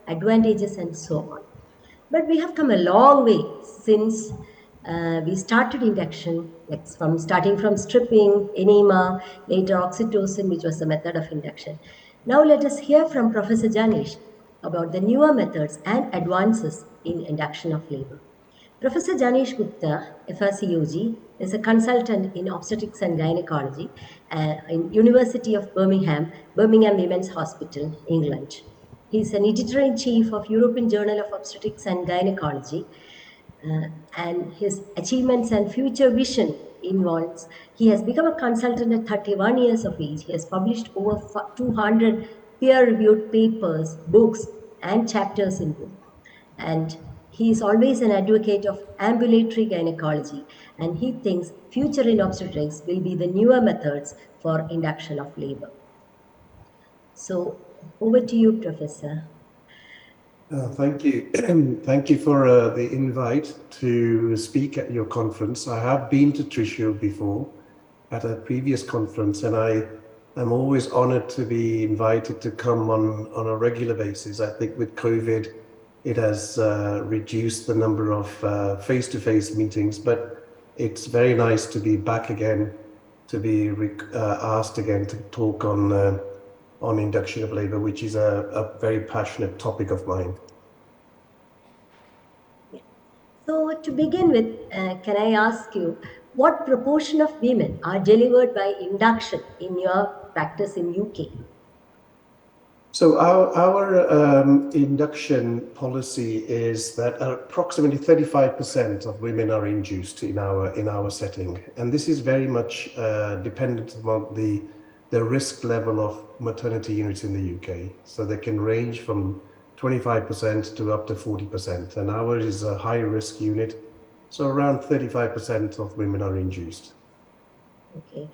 advantages, and so on. But we have come a long way since we started induction, like starting from stripping, enema, later oxytocin, which was the method of induction. Now let us hear from Professor Janish about the newer methods and advances in induction of labor. Professor Janish Gupta, FRCOG, is a consultant in obstetrics and gynecology in University of Birmingham, Birmingham Women's Hospital, England. He is an editor-in-chief of European Journal of Obstetrics and Gynecology, and his achievements and future vision involves he has become a consultant at 31 years of age. He has published over 200 peer-reviewed papers, books, and chapters in books. And he is always an advocate of ambulatory gynecology, and he thinks future in obstetrics will be the newer methods for induction of labor. So over to you, Professor. Thank you. Thank you for the invite to speak at your conference. I have been to Trisha before at a previous conference, and I am always honored to be invited to come on a regular basis. I think with COVID, it has reduced the number of face-to-face meetings, but it's very nice to be back again, to be asked again to talk on induction of labor, which is a very passionate topic of mine. So to begin with, can I ask you, what proportion of women are delivered by induction in your practice in UK? So our induction policy is that approximately 35% of women are induced in our setting, and this is very much dependent on the risk level of maternity units in the UK. So they can range from 25% to up to 40%, and ours is a high risk unit, so around 35% of women are induced. Okay,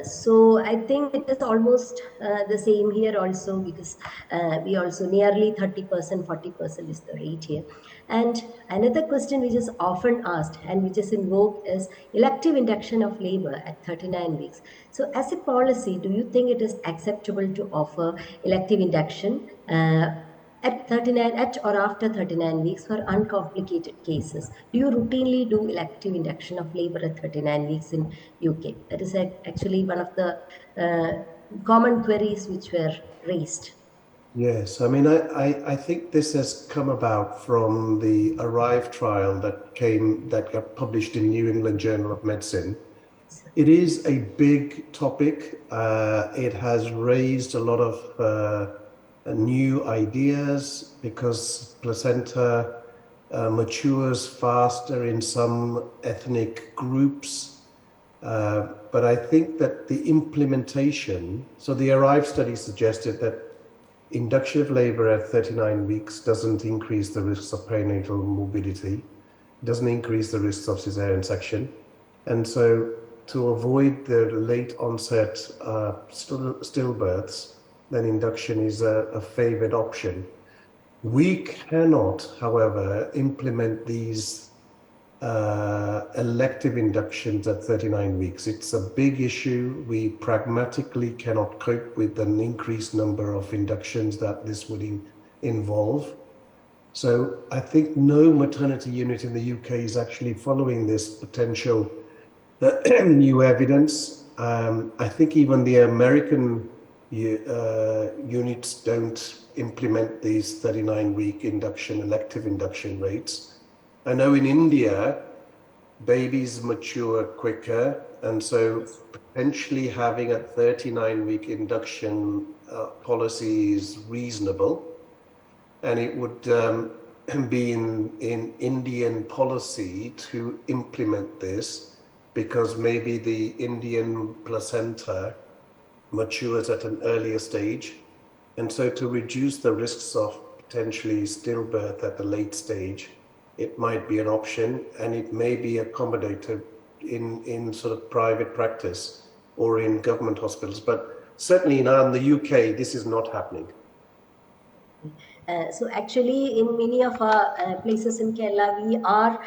so I think it is almost the same here also, because we also nearly 30%, 40% is the rate here. And another question which is often asked and which is in vogue is elective induction of labor at 39 weeks. So as a policy, do you think it is acceptable to offer elective induction at 39 at or after 39 weeks for uncomplicated cases? Do you routinely do elective induction of labor at 39 weeks in UK? That is actually one of the common queries which were raised. Yes, I mean, I think this has come about from the ARRIVE trial that got published in New England Journal of Medicine. It is a big topic. It has raised a lot of new ideas because placenta matures faster in some ethnic groups. But I think that the implementation, so the ARRIVE study suggested that induction of labor at 39 weeks doesn't increase the risks of perinatal morbidity, doesn't increase the risks of cesarean section. And so to avoid the late onset stillbirths, then induction is a favored option. We cannot, however, implement these elective inductions at 39 weeks. It's a big issue. We pragmatically cannot cope with an increased number of inductions that this would involve. So I think no maternity unit in the UK is actually following this potential new evidence. I think even the American units don't implement these 39-week elective induction rates. I know in India, babies mature quicker, and so potentially having a 39-week induction policy is reasonable. And it would be in Indian policy to implement this, because maybe the Indian placenta matures at an earlier stage. And so to reduce the risks of potentially stillbirth at the late stage, it might be an option, and it may be accommodated in sort of private practice or in government hospitals. But certainly now in the UK, this is not happening. So actually, in many of our places in Kerala, we are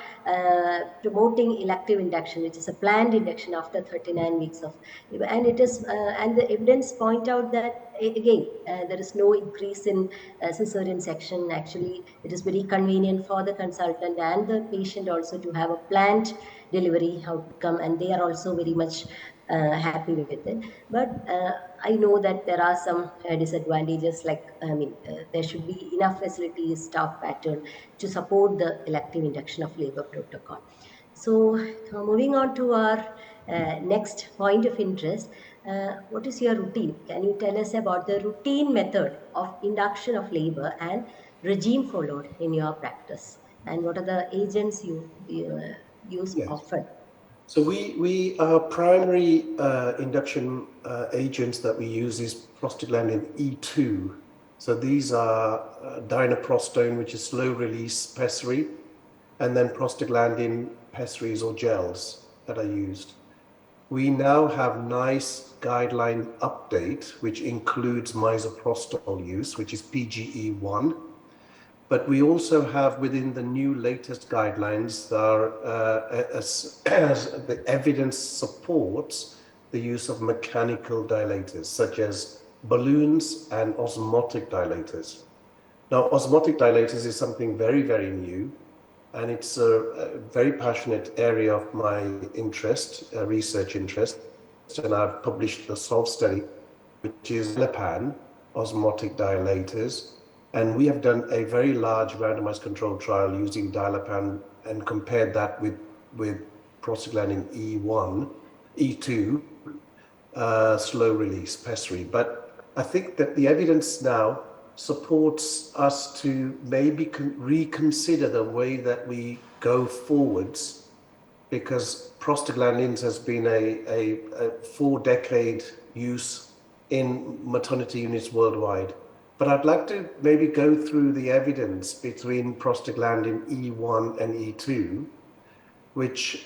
promoting elective induction, which is a planned induction after 39 weeks of labor. And it is, and the evidence point out that again, there is no increase in cesarean section. Actually, it is very convenient for the consultant and the patient also to have a planned delivery outcome, and they are also very much happy with it. But I know that there are some disadvantages, like there should be enough facilities, staff pattern to support the elective induction of labor protocol. So moving on to our next point of interest, what is your routine? Can you tell us about the routine method of induction of labor and regime followed in your practice? And what are the agents you use Yes. often? So we our primary induction agents that we use is prostaglandin E2. So these are dinoprostone, which is slow release pessary, and then prostaglandin pessaries or gels that are used. We now have NICE guideline update, which includes misoprostol use, which is PGE1. But we also have within the new latest guidelines, as the evidence supports the use of mechanical dilators, such as balloons and osmotic dilators. Now, osmotic dilators is something very, very new, and it's a very passionate area of my interest, research interest, and I've published the SOLVE study, which is Dilapan osmotic dilators. And we have done a very large randomized controlled trial using Dilapan and compared that with prostaglandin E1, E2, slow release pessary. But I think that the evidence now supports us to maybe reconsider the way that we go forwards, because prostaglandins has been a 4-decade use in maternity units worldwide. But I'd like to maybe go through the evidence between prostaglandin E1 and E2, which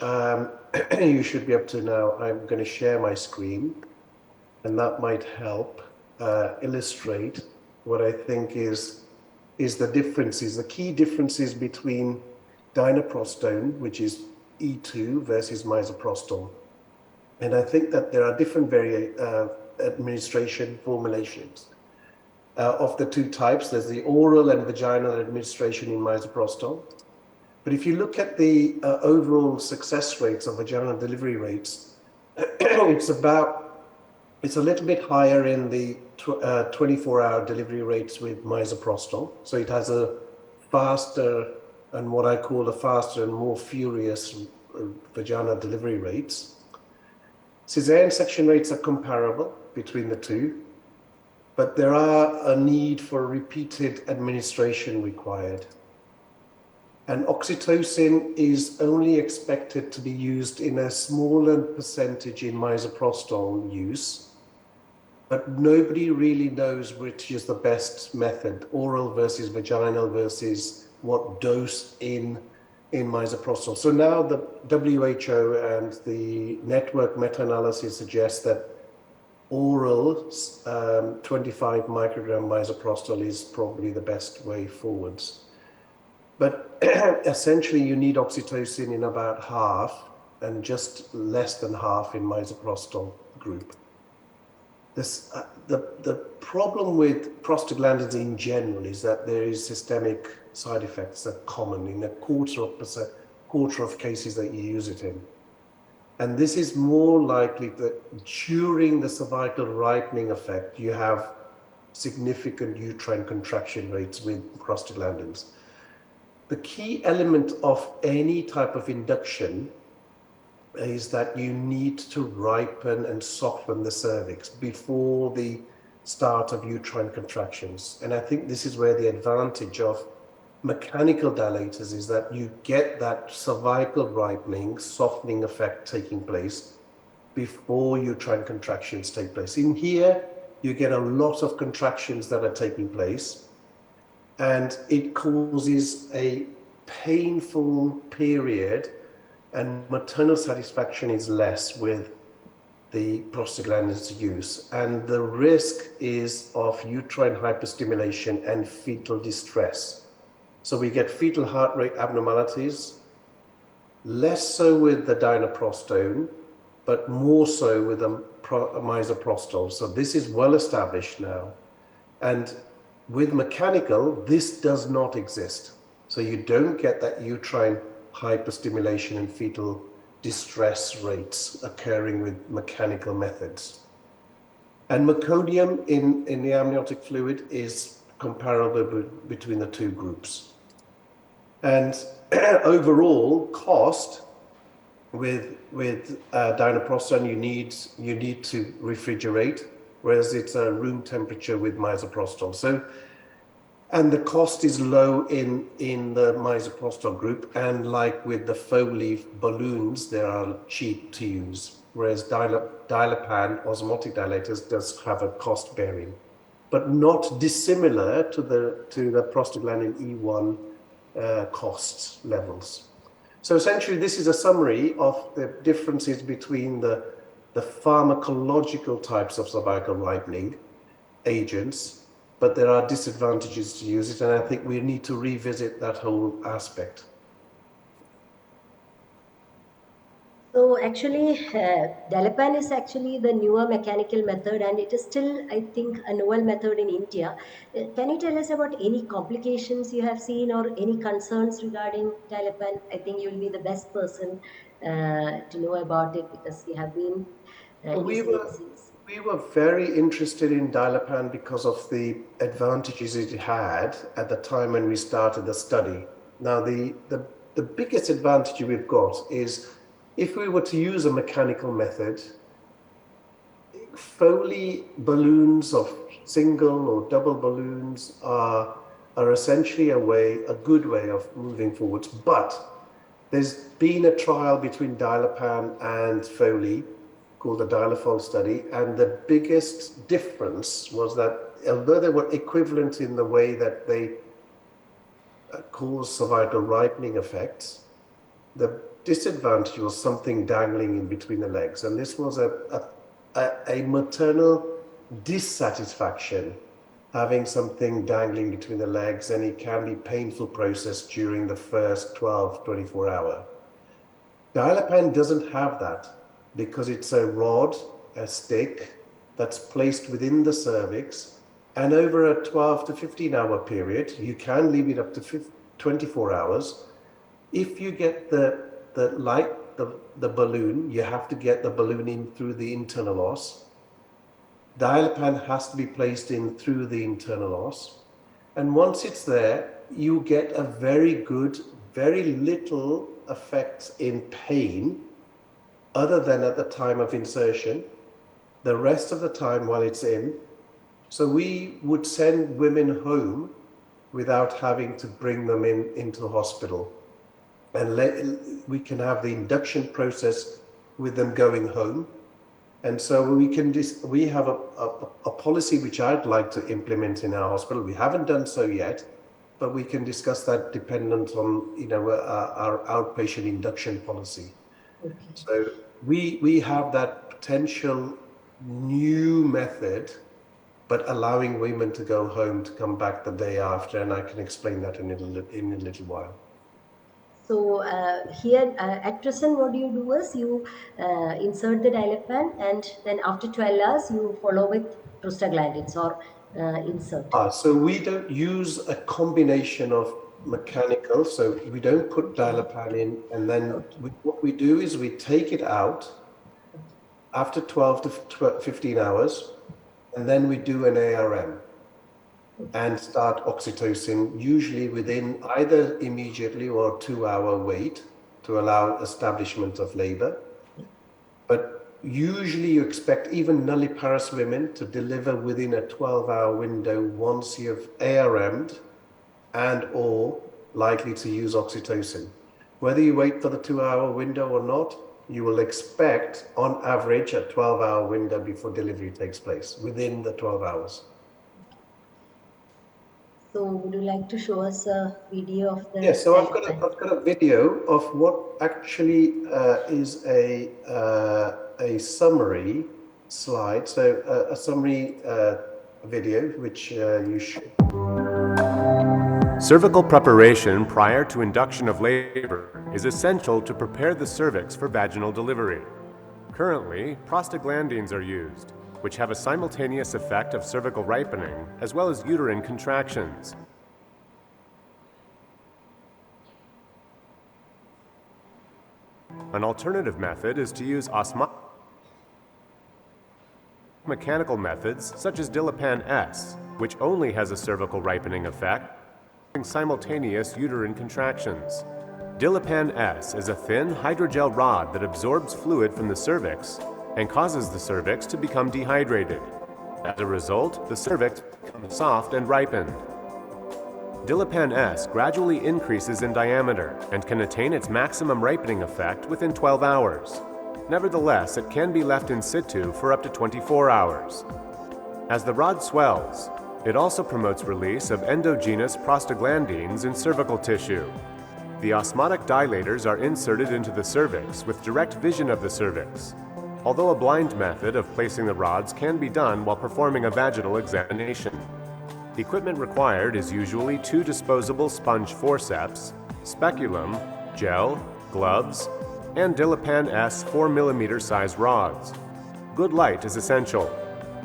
you should be up to now. I'm going to share my screen, and that might help illustrate what I think is the differences, the key differences between dinoprostone, which is E2 versus misoprostol. And I think that there are different administration formulations. Of the two types, there's the oral and vaginal administration in misoprostol. But if you look at the overall success rates of vaginal delivery rates, it's a little bit higher in the 24-hour delivery rates with misoprostol. So it has a faster, and what I call a faster and more furious vaginal delivery rates. Caesarean section rates are comparable between the two, but there are a need for repeated administration required. And oxytocin is only expected to be used in a smaller percentage in misoprostol use, but nobody really knows which is the best method, oral versus vaginal versus what dose in misoprostol. So now the WHO and the network meta-analysis suggests that oral 25 microgram misoprostol is probably the best way forwards. But essentially you need oxytocin in about half and just less than half in misoprostol group. The problem with prostaglandins in general is that there is systemic side effects that are common in a quarter of cases that you use it in. And this is more likely that during the cervical ripening effect, you have significant uterine contraction rates with prostaglandins. The key element of any type of induction is that you need to ripen and soften the cervix before the start of uterine contractions. And I think this is where the advantage of mechanical dilators is that you get that cervical ripening, softening effect taking place before uterine contractions take place. In here, you get a lot of contractions that are taking place, and it causes a painful period, and maternal satisfaction is less with the prostaglandins use, and the risk is of uterine hyperstimulation and fetal distress. So we get fetal heart rate abnormalities, less so with the dinoprostone, but more so with the misoprostol. So this is well established now. And with mechanical, this does not exist. So you don't get that uterine hyperstimulation and fetal distress rates occurring with mechanical methods. And meconium in the amniotic fluid is comparable between the two groups. And overall cost with dinoprostone, you need to refrigerate, whereas it's a room temperature with misoprostol. So, and the cost is low in the misoprostol group, and like with the Foley balloons, they are cheap to use, whereas Dilapan osmotic dilators does have a cost bearing, but not dissimilar to the prostaglandin E1 cost levels. So essentially, this is a summary of the differences between the pharmacological types of cervical ripening agents, but there are disadvantages to use it, and I think we need to revisit that whole aspect. So actually, Dalapan is actually the newer mechanical method, and it is still, I think, a novel method in India. Can you tell us about any complications you have seen or any concerns regarding Dalapan? I think you'll be the best person to know about it because you have been We using it were since. we were very interested in Dilapan because of the advantages it had at the time when we started the study. Now, the biggest advantage we've got is if we were to use a mechanical method, Foley balloons of single or double balloons are essentially a good way of moving forwards. But there's been a trial between Dilapan and Foley called the Dilafol study, and the biggest difference was that although they were equivalent in the way that they cause cervical ripening effects, the disadvantage was something dangling in between the legs, and this was a maternal dissatisfaction, having something dangling between the legs, and it can be painful process during the first 12, 24 hour. Dilapan doesn't have that because it's a rod, a stick that's placed within the cervix, and over a 12 to 15 hour period, you can leave it up to 24 hours. If you get the balloon, you have to get the balloon in through the internal os. Dilapan has to be placed in through the internal os. And once it's there, you get a very good, very little effects in pain other than at the time of insertion, the rest of the time while it's in. So we would send women home without having to bring them into the hospital. And we can have the induction process with them going home. And so we have a policy which I'd like to implement in our hospital. We haven't done so yet, but we can discuss that dependent on our outpatient induction policy. Okay. So we have that potential new method, but allowing women to go home to come back the day after, and I can explain that in a little while. So here at present, what you do is you insert the Dilapan, and then after 12 hours, you follow with prostaglandins or insert. So we don't use a combination of mechanical, so we don't put Dilapan in, and then what we do is we take it out after 12 to 15 hours, and then we do an ARM and start oxytocin, usually within either immediately or 2-hour wait to allow establishment of labor. But usually you expect even nulliparous women to deliver within a 12-hour window once you've ARM'd and or likely to use oxytocin. Whether you wait for the 2-hour window or not, you will expect on average a 12-hour window before delivery takes place, within the 12 hours. So would you like to show us a video of the Yes, so I've got Dilapan? a video of what actually is a a summary slide, so a summary video, which you should. Cervical preparation prior to induction of labor is essential to prepare the cervix for vaginal delivery. Currently, prostaglandins are used, which have a simultaneous effect of cervical ripening as well as uterine contractions. An alternative method is to use mechanical methods such as Dilapan S, which only has a cervical ripening effect, simultaneous uterine contractions. Dilapan S is a thin hydrogel rod that absorbs fluid from the cervix and causes the cervix to become dehydrated. As a result, the cervix becomes soft and ripened. Dilapan S gradually increases in diameter and can attain its maximum ripening effect within 12 hours. Nevertheless, it can be left in situ for up to 24 hours. As the rod swells, it also promotes release of endogenous prostaglandins in cervical tissue. The osmotic dilators are inserted into the cervix with direct vision of the cervix, although a blind method of placing the rods can be done while performing a vaginal examination. The equipment required is usually 2 disposable sponge forceps, speculum, gel, gloves, and Dilapan S 4mm size rods. Good light is essential.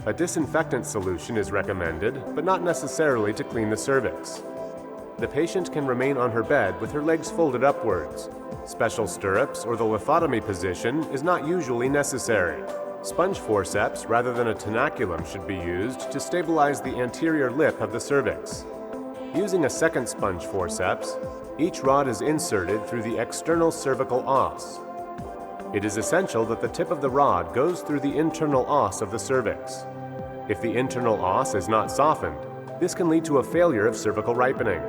A disinfectant solution is recommended, but not necessarily to clean the cervix. The patient can remain on her bed with her legs folded upwards. Special stirrups or the lithotomy position is not usually necessary. Sponge forceps rather than a tenaculum should be used to stabilize the anterior lip of the cervix. Using a second sponge forceps, each rod is inserted through the external cervical os. It is essential that the tip of the rod goes through the internal os of the cervix. If the internal os is not softened, this can lead to a failure of cervical ripening.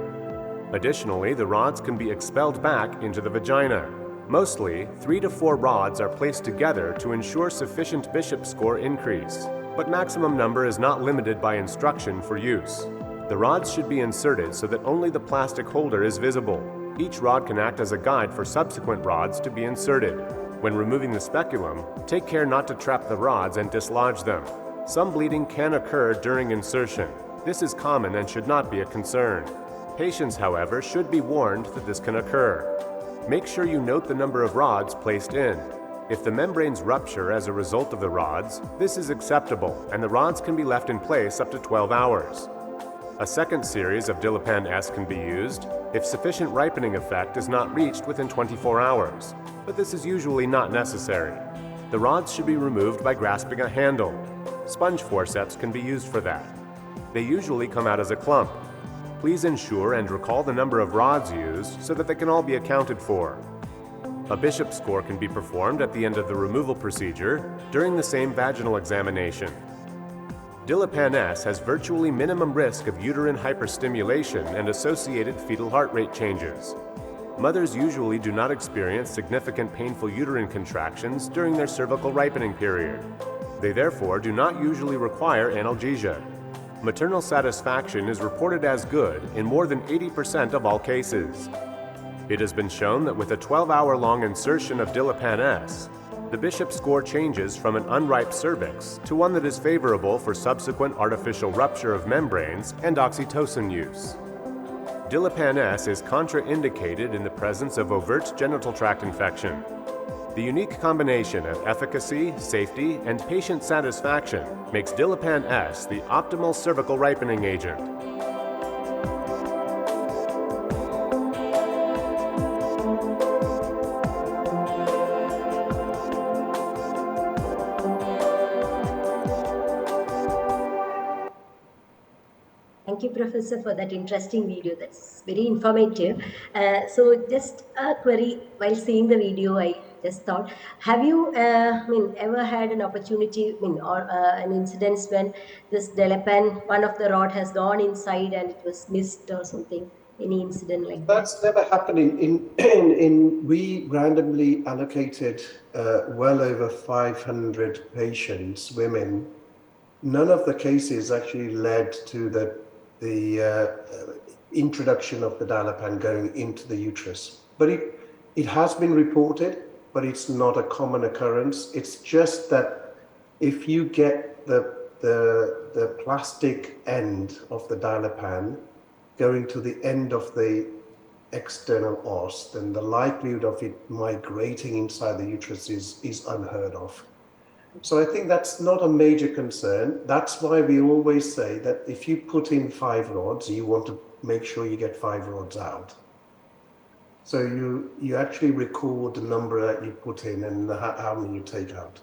Additionally, the rods can be expelled back into the vagina. Mostly, 3 to 4 rods are placed together to ensure sufficient Bishop score increase, but maximum number is not limited by instruction for use. The rods should be inserted so that only the plastic holder is visible. Each rod can act as a guide for subsequent rods to be inserted. When removing the speculum, take care not to trap the rods and dislodge them. Some bleeding can occur during insertion. This is common and should not be a concern. Patients, however, should be warned that this can occur. Make sure you note the number of rods placed in. If the membranes rupture as a result of the rods, this is acceptable, and the rods can be left in place up to 12 hours. A second series of Dilapan S can be used if sufficient ripening effect is not reached within 24 hours, but this is usually not necessary. The rods should be removed by grasping a handle. Sponge forceps can be used for that. They usually come out as a clump. Please ensure and recall the number of rods used so that they can all be accounted for. A Bishop score can be performed at the end of the removal procedure during the same vaginal examination. Dilapan S has virtually minimum risk of uterine hyperstimulation and associated fetal heart rate changes. Mothers usually do not experience significant painful uterine contractions during their cervical ripening period. They therefore do not usually require analgesia. Maternal satisfaction is reported as good in more than 80% of all cases. It has been shown that with a 12-hour-long insertion of Dilapan S, the Bishop score changes from an unripe cervix to one that is favorable for subsequent artificial rupture of membranes and oxytocin use. Dilapan S is contraindicated in the presence of overt genital tract infection. The unique combination of efficacy, safety, and patient satisfaction makes Dilapan S the optimal cervical ripening agent. Thank you, Professor, for that interesting video. That's very informative. So just a query, while seeing the video, I just thought, have you ever had an opportunity or an incident when this Dilapan, one of the rod has gone inside and it was missed or something? Any incident like that? That's never happened. We randomly allocated well over 500 patients, women. None of the cases actually led to the introduction of the Dilapan going into the uterus. But it has been reported, but it's not a common occurrence. It's just that if you get the plastic end of the dilapan going to the end of the external os, then the likelihood of it migrating inside the uterus is unheard of. So I think that's not a major concern. That's why we always say that if you put in 5 rods, you want to make sure you get 5 rods out. So you actually record the number that you put in and how many you take out.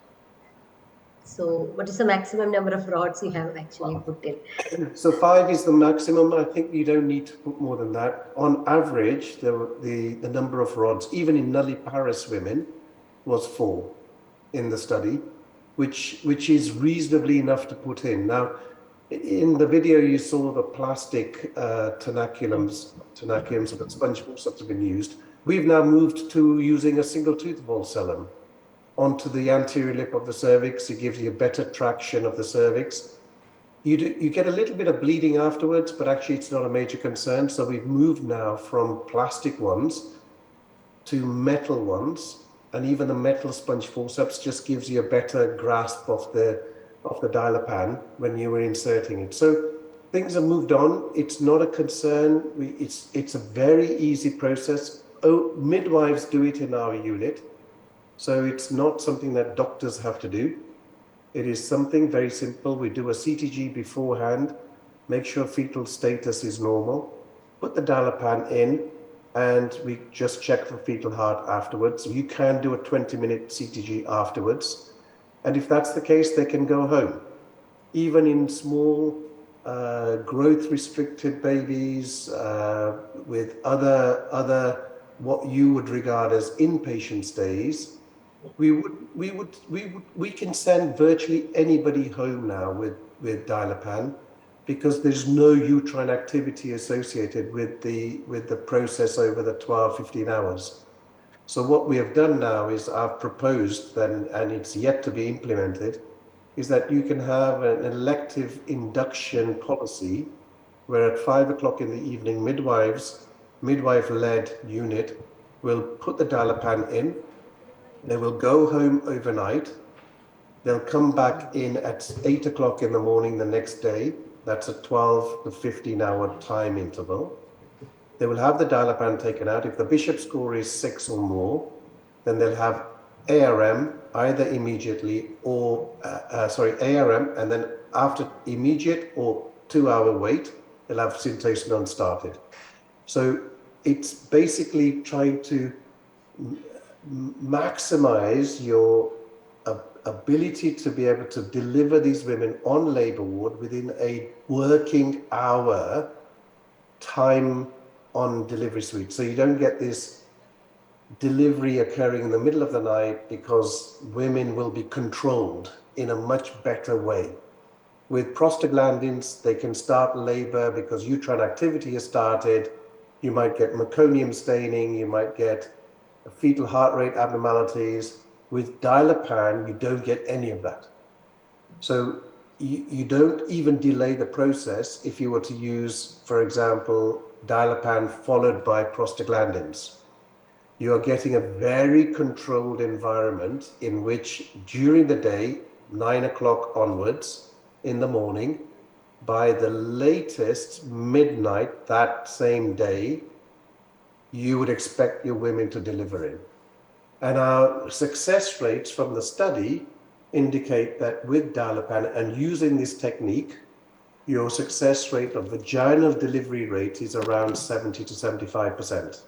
So what is the maximum number of rods you have actually put in? So 5 is the maximum. I think you don't need to put more than that. On average, the number of rods, even in nulliparous women, was 4 in the study, which is reasonably enough to put in. Now, in the video, you saw the plastic tenaculums, so the sponge forceps have been used. We've now moved to using a single tooth valcellum onto the anterior lip of the cervix. It gives you a better traction of the cervix. You get a little bit of bleeding afterwards, but actually it's not a major concern. So we've moved now from plastic ones to metal ones, and even the metal sponge forceps just gives you a better grasp of the dilapan when you were inserting it. So things have moved on. It's not a concern. It's a very easy process. Midwives do it in our unit. So it's not something that doctors have to do. It is something very simple. We do a CTG beforehand, make sure fetal status is normal, put the dilapan in, and we just check for fetal heart afterwards. You can do a 20-minute CTG afterwards. And if that's the case, they can go home. Even in small growth-restricted babies with other what you would regard as inpatient stays, we can send virtually anybody home now with dilapan, because there's no uterine activity associated with the process over the 12-15 hours. So what we have done now is I've proposed then, and it's yet to be implemented, is that you can have an elective induction policy where at 5 o'clock in the evening, midwife-led unit will put the dilapan in. They will go home overnight. They'll come back in at 8 o'clock in the morning the next day. That's a 12 to 15 hour time interval. They will have the dilapan taken out. If the Bishop score is 6 or more, then they'll have ARM either immediately or, ARM, and then after immediate or 2-hour wait, they'll have syntocinon started. So it's basically trying to maximize your ability to be able to deliver these women on labor ward within a working hour time on delivery suite. So you don't get this delivery occurring in the middle of the night, because women will be controlled in a much better way. With prostaglandins, they can start labor because uterine activity has started. You might get meconium staining, you might get fetal heart rate abnormalities. With dilapan, you don't get any of that. So you don't even delay the process if you were to use, for example, dilapan followed by prostaglandins. You are getting a very controlled environment in which during the day, 9 o'clock onwards in the morning, by the latest midnight that same day, you would expect your women to deliver in. And our success rates from the study indicate that with dilapan and using this technique, your success rate of vaginal delivery rate is around 70 to 75%.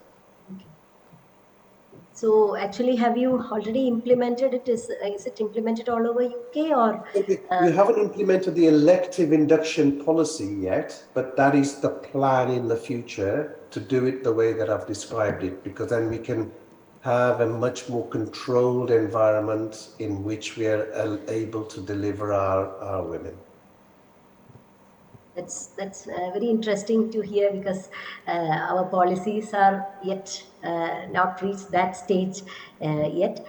So actually, have you already implemented it? Is it implemented all over UK, or? We haven't implemented the elective induction policy yet, but that is the plan in the future, to do it the way that I've described it, because then we can have a much more controlled environment in which we are able to deliver our women. That's very interesting to hear, because our policies are yet not reached that stage yet.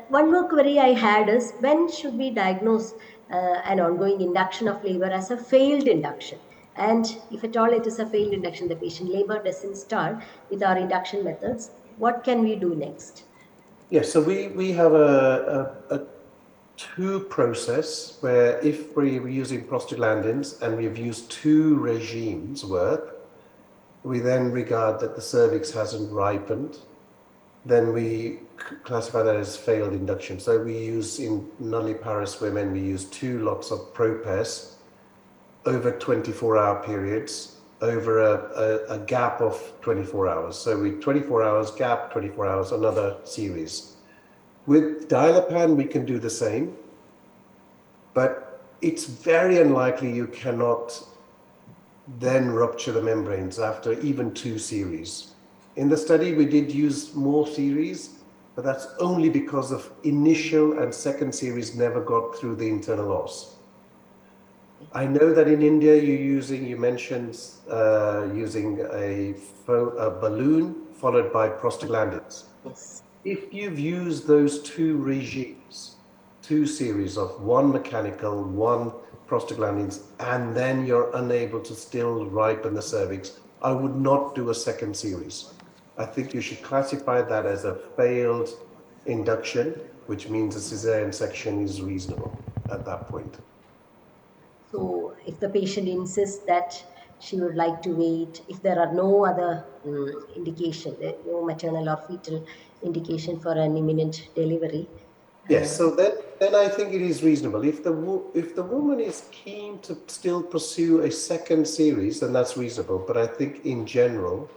One more query I had is, when should we diagnose an ongoing induction of labor as a failed induction? And if at all it is a failed induction, the patient labor doesn't start with our induction methods, what can we do next? Yes, so we have a two process where if we're using prostaglandins and we've used two regimes worth, we then regard that the cervix hasn't ripened, then we classify that as failed induction. So we use in nulliparous women, we use two lots of propes over 24-hour periods over a gap of 24 hours. So we 24 hours gap, 24 hours, another series. With dilapan, we can do the same, but it's very unlikely you cannot then rupture the membranes after even two series. In the study, we did use more series, but that's only because of initial and second series never got through the internal os. I know that in India you mentioned using a balloon followed by prostaglandins. Yes. If you've used those two regimes, two series of one mechanical, one prostaglandins, and then you're unable to still ripen the cervix, I would not do a second series. I think you should classify that as a failed induction, which means a cesarean section is reasonable at that point. So if the patient insists that she would like to wait, if there are no other indication, no maternal or fetal indication for an imminent delivery. Yes, so then I think it is reasonable. If the woman is keen to still pursue a second series, then that's reasonable. But I think in general,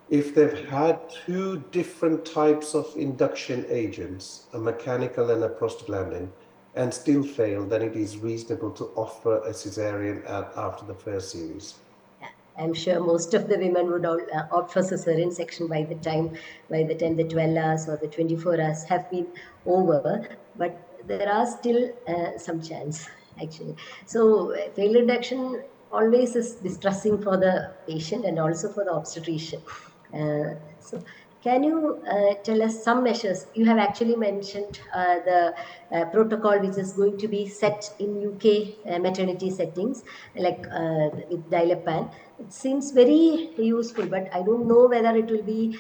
if they've had two different types of induction agents, a mechanical and a prostaglandin, and still fail, then it is reasonable to offer a cesarean after the first series. I'm sure most of the women would all, opt for cesarean section by the time the 12 hours or the 24 hours have been over. But there are still some chance actually. So failed induction always is distressing for the patient and also for the obstetrician. So can you tell us some measures? You have actually mentioned the protocol which is going to be set in UK maternity settings, like with Dilapan. It seems very useful, but I don't know whether it will be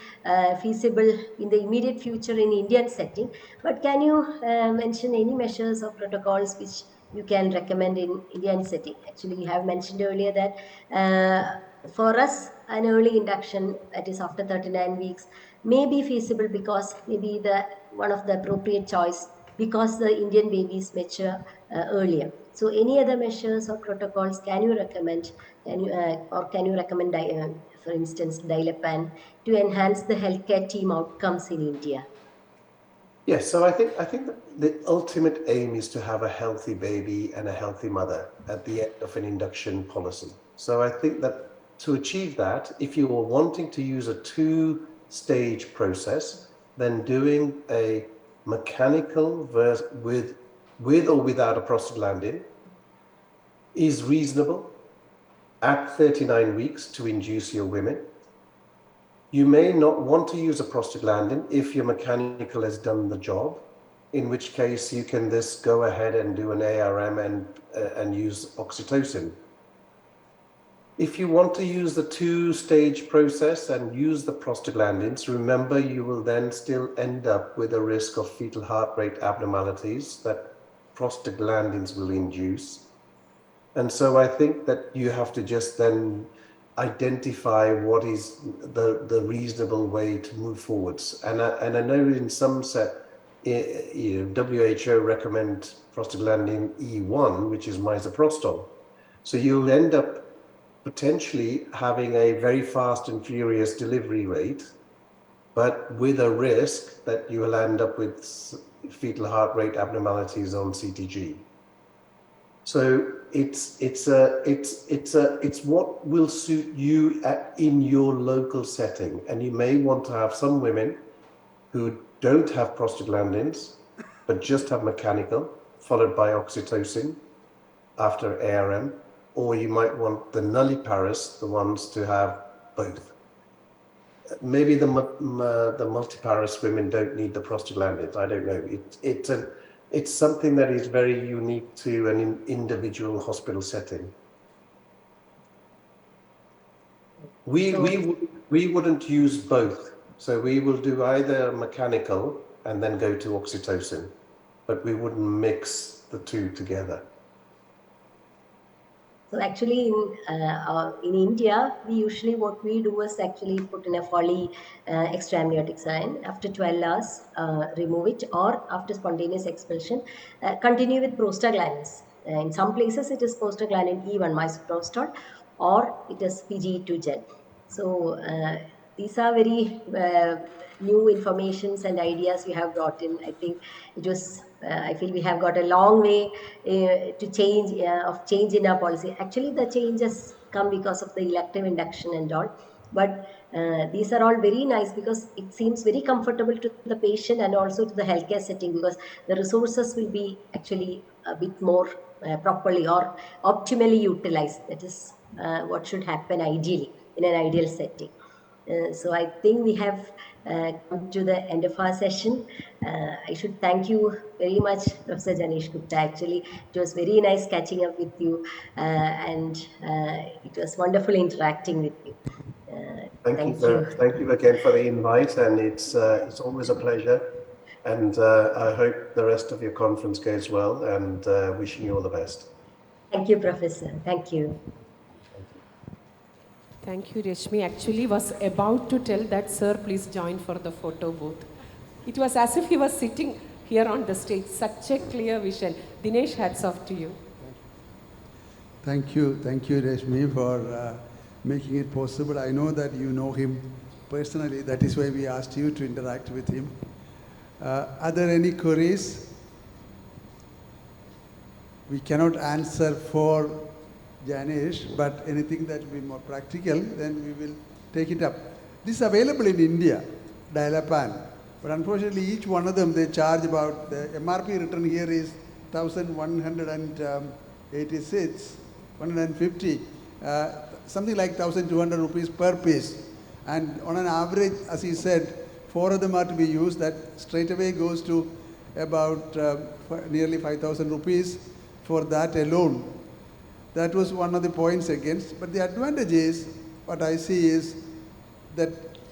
feasible in the immediate future in Indian setting. But can you mention any measures or protocols which you can recommend in Indian setting? Actually, you have mentioned earlier that for us, an early induction, that is after 39 weeks, may be feasible because maybe the one of the appropriate choice because the Indian babies mature earlier. So, any other measures or protocols can you recommend? Can you recommend, for instance, Dilapan to enhance the healthcare team outcomes in India? Yes, so I think that the ultimate aim is to have a healthy baby and a healthy mother at the end of an induction policy. So I think that to achieve that, if you are wanting to use a two-stage process, then doing a mechanical with or without a prostaglandin is reasonable at 39 weeks to induce your women. You may not want to use a prostaglandin if your mechanical has done the job, in which case you can just go ahead and do an ARM and use oxytocin. If you want to use the two-stage process and use the prostaglandins, remember you will then still end up with a risk of fetal heart rate abnormalities that prostaglandins will induce. And so I think that you have to just then identify what is the reasonable way to move forwards. And I know in some WHO recommend prostaglandin E1, which is misoprostol. So you'll end up potentially having a very fast and furious delivery rate, but with a risk that you will end up with fetal heart rate abnormalities on CTG. So it's what will suit you in your local setting. And you may want to have some women who don't have prostaglandins, but just have mechanical, followed by oxytocin after ARM, or you might want the nulliparous, the ones to have both. Maybe the multiparous women don't need the prostaglandins. I don't know. It's something that is very unique to an individual hospital setting. We wouldn't use both. So we will do either mechanical and then go to oxytocin, but we wouldn't mix the two together. So actually, in India, we usually what we do is actually put in a Foley extra amniotic saline. After 12 hours, remove it, or after spontaneous expulsion, continue with prostaglandins. In some places, it is prostaglandin E1 misoprostol, or it is PGE2 gel. So these are very new informations and ideas we have brought in. I think it was. I feel we have got a long way to change in our policy. Actually, the changes come because of the elective induction and all. But these are all very nice because it seems very comfortable to the patient and also to the healthcare setting, because the resources will be actually a bit more properly or optimally utilized. That is what should happen ideally in an ideal setting. So I think we have come to the end of our session. I should thank you very much, Professor Janesh Gupta. Actually, it was very nice catching up with you, and it was wonderful interacting with you. Thank you. Thank you again for the invite, and it's always a pleasure. And I hope the rest of your conference goes well, and wishing you all the best. Thank you, Professor. Thank you. Thank you, Reshmi. Actually, was about to tell that, sir, please join for the photo booth. It was as if he was sitting here on the stage. Such a clear vision. Dinesh, hats off to you. Thank you, Reshmi, for making it possible. I know that you know him personally. That is why we asked you to interact with him. Are there any queries? We cannot answer for Janesh, but anything that will be more practical, then we will take it up. This is available in India, Dilapan, but unfortunately each one of them they charge about, the MRP written here is 1,186, 150, something like 1,200 rupees per piece. And on an average, as he said, 4 of them are to be used. That straight away goes to about nearly 5,000 rupees for that alone. That was one of the points against. But the advantage is, what I see is that